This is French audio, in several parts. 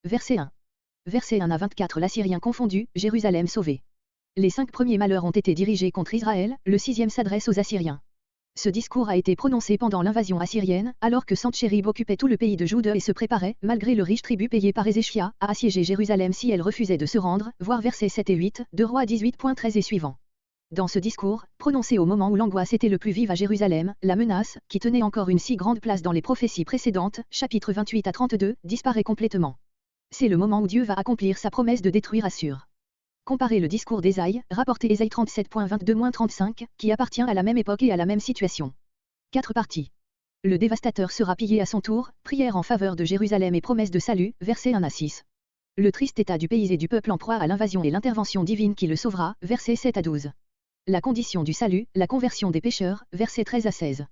Verset 1. Verset 1 à 24. L'Assyrien confondu, Jérusalem sauvé. Les 5 premiers malheurs ont été dirigés contre Israël, le 6e s'adresse aux Assyriens. Ce discours a été prononcé pendant l'invasion assyrienne, alors que Sentchérib occupait tout le pays de Juda et se préparait, malgré le riche tribut payé par Ézéchia, à assiéger Jérusalem si elle refusait de se rendre, voir versets 7 et 8, de Rois 18.13 et suivant. Dans ce discours, prononcé au moment où l'angoisse était le plus vive à Jérusalem, la menace, qui tenait encore une si grande place dans les prophéties précédentes, chapitres 28 à 32, disparaît complètement. C'est le moment où Dieu va accomplir sa promesse de détruire Assur. Comparez le discours d'Ésaïe, rapporté Ésaïe 37.22-35, qui appartient à la même époque et à la même situation. 4 parties. Le dévastateur sera pillé à son tour, prière en faveur de Jérusalem et promesse de salut, versets 1 à 6. Le triste état du pays et du peuple en proie à l'invasion et l'intervention divine qui le sauvera, versets 7 à 12. La condition du salut, la conversion des pécheurs, versets 13 à 16.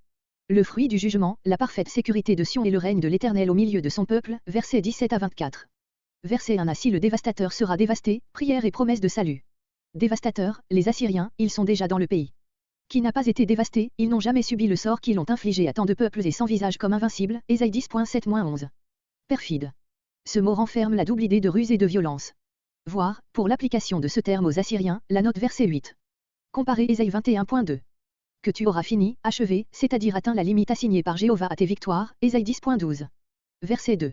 Le fruit du jugement, la parfaite sécurité de Sion et le règne de l'Éternel au milieu de son peuple, versets 17 à 24. Verset 1 Ainsi le dévastateur sera dévasté, prière et promesse de salut. Dévastateur, les Assyriens, ils sont déjà dans le pays. Qui n'a pas été dévasté, ils n'ont jamais subi le sort qu'ils ont infligé à tant de peuples et sans visage comme invincibles, Ésaïe 10.7-11. Perfide. Ce mot renferme la double idée de ruse et de violence. Voir, pour l'application de ce terme aux Assyriens, la note verset 8. Comparez Ésaïe 21.2. Que tu auras fini, achevé, c'est-à-dire atteint la limite assignée par Jéhovah à tes victoires, Ésaïe 10.12. Verset 2.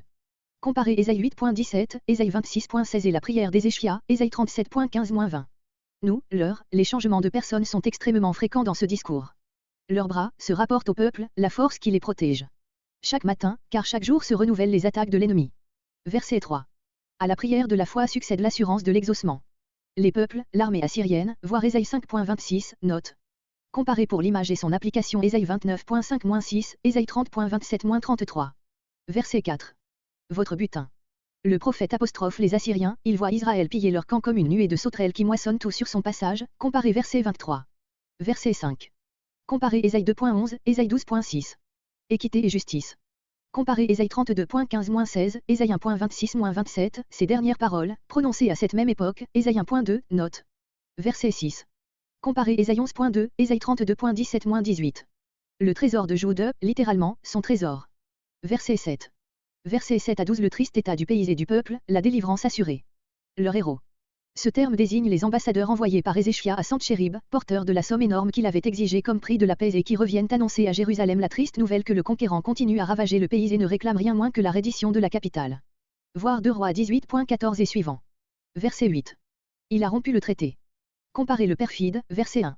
Comparez Ésaïe 8.17, Ésaïe 26.16 et la prière d'Ézéchia, Ésaïe 37.15-20. Nous, les changements de personnes sont extrêmement fréquents dans ce discours. Leurs bras se rapportent au peuple, la force qui les protège. Chaque matin, car chaque jour se renouvellent les attaques de l'ennemi. Verset 3. À la prière de la foi succède l'assurance de l'exaucement. Les peuples, l'armée assyrienne, voir Ésaïe 5.26, note. Comparez pour l'image et son application Ésaïe 29.5-6, Ésaïe 30.27-33. Verset 4. Votre butin. Le prophète apostrophe les Assyriens, il voit Israël piller leur camp comme une nuée de sauterelles qui moissonnent tout sur son passage, comparez verset 23. Verset 5. Comparez Ésaïe 2.11, Ésaïe 12.6. Équité et justice. Comparez Ésaïe 32.15-16, Ésaïe 1.26-27, ces dernières paroles, prononcées à cette même époque, Ésaïe 1.2, note. Verset 6. Comparez Ésaïe 11.2, Ésaïe 32.17-18. Le trésor de Juda, littéralement, son trésor. Verset 7. Versets 7 à 12 Le triste état du pays et du peuple, la délivrance assurée. Leur héros. Ce terme désigne les ambassadeurs envoyés par Ézéchia à Sentchérib, porteurs de la somme énorme qu'il avait exigée comme prix de la paix et qui reviennent annoncer à Jérusalem la triste nouvelle que le conquérant continue à ravager le pays et ne réclame rien moins que la reddition de la capitale. Voir 2 Rois 18.14 et suivant. Verset 8. Il a rompu le traité. Comparez le perfide, verset 1.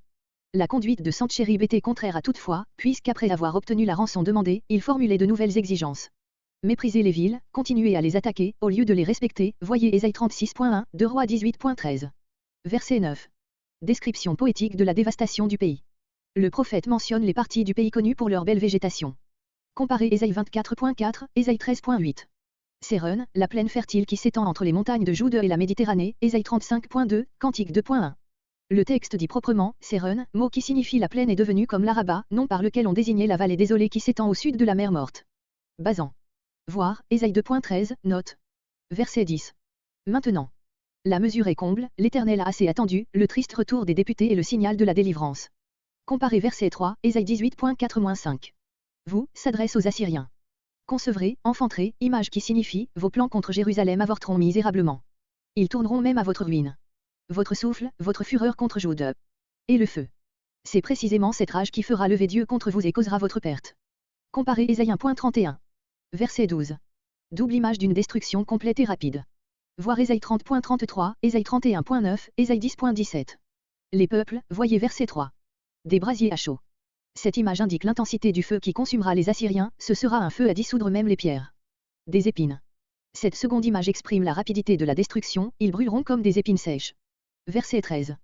La conduite de Sentchérib était contraire à toute foi, puisqu'après avoir obtenu la rançon demandée, il formulait de nouvelles exigences. Mépriser les villes, continuer à les attaquer, au lieu de les respecter, voyez Ésaïe 36.1, 2 Rois 18.13. Verset 9. Description poétique de la dévastation du pays. Le prophète mentionne les parties du pays connues pour leur belle végétation. Comparez Ésaïe 24.4, Ésaïe 13.8. Séron, la plaine fertile qui s'étend entre les montagnes de Juda et la Méditerranée, Ésaïe 35.2, Cantique 2.1. Le texte dit proprement, Séron, mot qui signifie la plaine est devenue comme l'Araba, nom par lequel on désignait la vallée désolée qui s'étend au sud de la mer Morte. Basan. Voir, Ésaïe 2.13, note. Verset 10. Maintenant. La mesure est comble, l'Éternel a assez attendu, le triste retour des députés est le signal de la délivrance. Comparez verset 3, Ésaïe 18.4-5. Vous, s'adresse aux Assyriens. Concevrez, enfanterez, image qui signifie, vos plans contre Jérusalem avorteront misérablement. Ils tourneront même à votre ruine. Votre souffle, votre fureur contre Juda. Et le feu. C'est précisément cette rage qui fera lever Dieu contre vous et causera votre perte. Comparez Ésaïe 1.31. Verset 12. Double image d'une destruction complète et rapide. Voir Ésaïe 30.33, Ésaïe 31.9, Ésaïe 10.17. Les peuples, voyez verset 3. Des brasiers à chaud. Cette image indique l'intensité du feu qui consumera les Assyriens, ce sera un feu à dissoudre même les pierres. Des épines. Cette seconde image exprime la rapidité de la destruction, ils brûleront comme des épines sèches. Verset 13.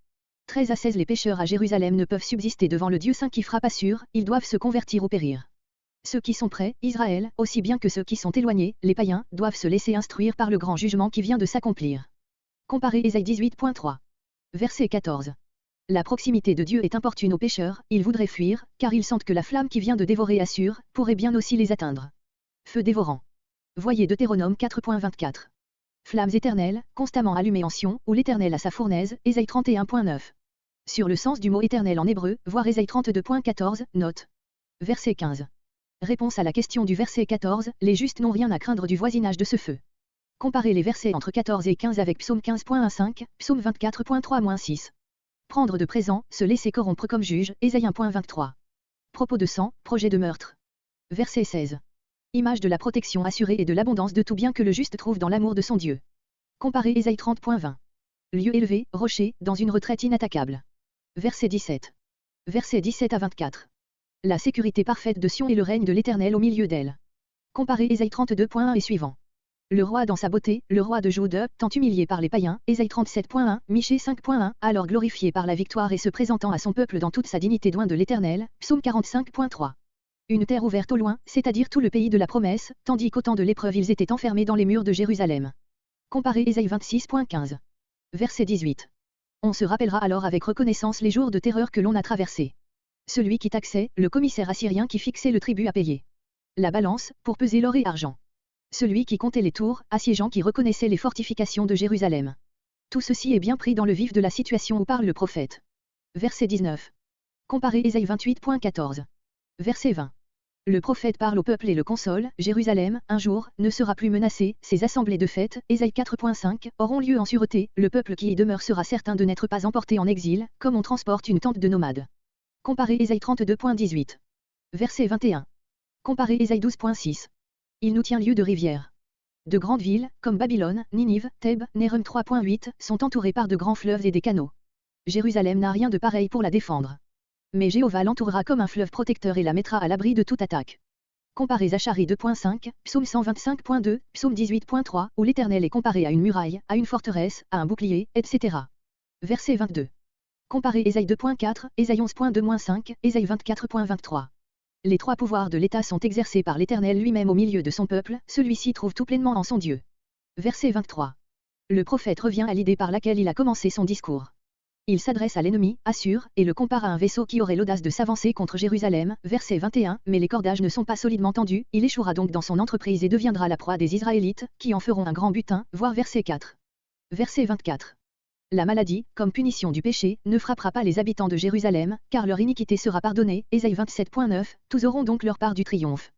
13 à 16 Les pécheurs à Jérusalem ne peuvent subsister devant le Dieu saint qui frappe Assur, ils doivent se convertir ou périr. Ceux qui sont prêts, Israël, aussi bien que ceux qui sont éloignés, les païens, doivent se laisser instruire par le grand jugement qui vient de s'accomplir. Comparez Ésaïe 18.3. Verset 14. La proximité de Dieu est importune aux pécheurs, ils voudraient fuir, car ils sentent que la flamme qui vient de dévorer Assur, pourrait bien aussi les atteindre. Feu dévorant. Voyez Deutéronome 4.24. Flammes éternelles, constamment allumées en Sion, où l'Éternel a sa fournaise, Ésaïe 31.9. Sur le sens du mot éternel en hébreu, voir Ésaïe 32.14, note. Verset 15. Réponse à la question du verset 14, les justes n'ont rien à craindre du voisinage de ce feu. Comparez les versets entre 14 et 15 avec Psaume 15.15, Psaume 24.3-6. Prendre de présent, se laisser corrompre comme juge, Ésaïe 1.23. Propos de sang, projet de meurtre. Verset 16. Image de la protection assurée et de l'abondance de tout bien que le juste trouve dans l'amour de son Dieu. Comparez Ésaïe 30.20. Lieu élevé, rocher, dans une retraite inattaquable. Verset 17. Versets 17 à 24. La sécurité parfaite de Sion et le règne de l'Éternel au milieu d'elle. Comparez Ésaïe 32.1 et suivant. Le roi dans sa beauté, le roi de Juda, tant humilié par les païens, Ésaïe 37.1, Michée 5.1, alors glorifié par la victoire et se présentant à son peuple dans toute sa dignité loin de l'Éternel, Psaume 45.3. Une terre ouverte au loin, c'est-à-dire tout le pays de la promesse, tandis qu'au temps de l'épreuve ils étaient enfermés dans les murs de Jérusalem. Comparez Ésaïe 26.15. Verset 18. On se rappellera alors avec reconnaissance les jours de terreur que l'on a traversés. Celui qui taxait, le commissaire assyrien qui fixait le tribut à payer. La balance, pour peser l'or et argent. Celui qui comptait les tours, assiégeant qui reconnaissait les fortifications de Jérusalem. Tout ceci est bien pris dans le vif de la situation où parle le prophète. Verset 19. Comparez Ésaïe 28.14. Verset 20. Le prophète parle au peuple et le console, Jérusalem, un jour, ne sera plus menacé, ses assemblées de fête, Ésaïe 4.5, auront lieu en sûreté, le peuple qui y demeure sera certain de n'être pas emporté en exil, comme on transporte une tente de nomades. Comparez Ésaïe 32.18. Verset 21. Comparez Ésaïe 12.6. Il nous tient lieu de rivière. De grandes villes, comme Babylone, Ninive, Thèbes, Nérem 3.8, sont entourées par de grands fleuves et des canaux. Jérusalem n'a rien de pareil pour la défendre. Mais Jéhovah l'entourera comme un fleuve protecteur et la mettra à l'abri de toute attaque. Comparez Zacharie 2.5, Psaume 125.2, Psaume 18.3, où l'Éternel est comparé à une muraille, à une forteresse, à un bouclier, etc. Verset 22. Comparez Ésaïe 2.4, Ésaïe 11.2-5, Ésaïe 24.23. Les trois pouvoirs de l'État sont exercés par l'Éternel lui-même au milieu de son peuple, celui-ci trouve tout pleinement en son Dieu. Verset 23. Le prophète revient à l'idée par laquelle il a commencé son discours. Il s'adresse à l'ennemi, Assur, et le compare à un vaisseau qui aurait l'audace de s'avancer contre Jérusalem, verset 21, mais les cordages ne sont pas solidement tendus, il échouera donc dans son entreprise et deviendra la proie des Israélites, qui en feront un grand butin, voir verset 4. Verset 24. La maladie, comme punition du péché, ne frappera pas les habitants de Jérusalem, car leur iniquité sera pardonnée, Ésaïe 27.9, tous auront donc leur part du triomphe.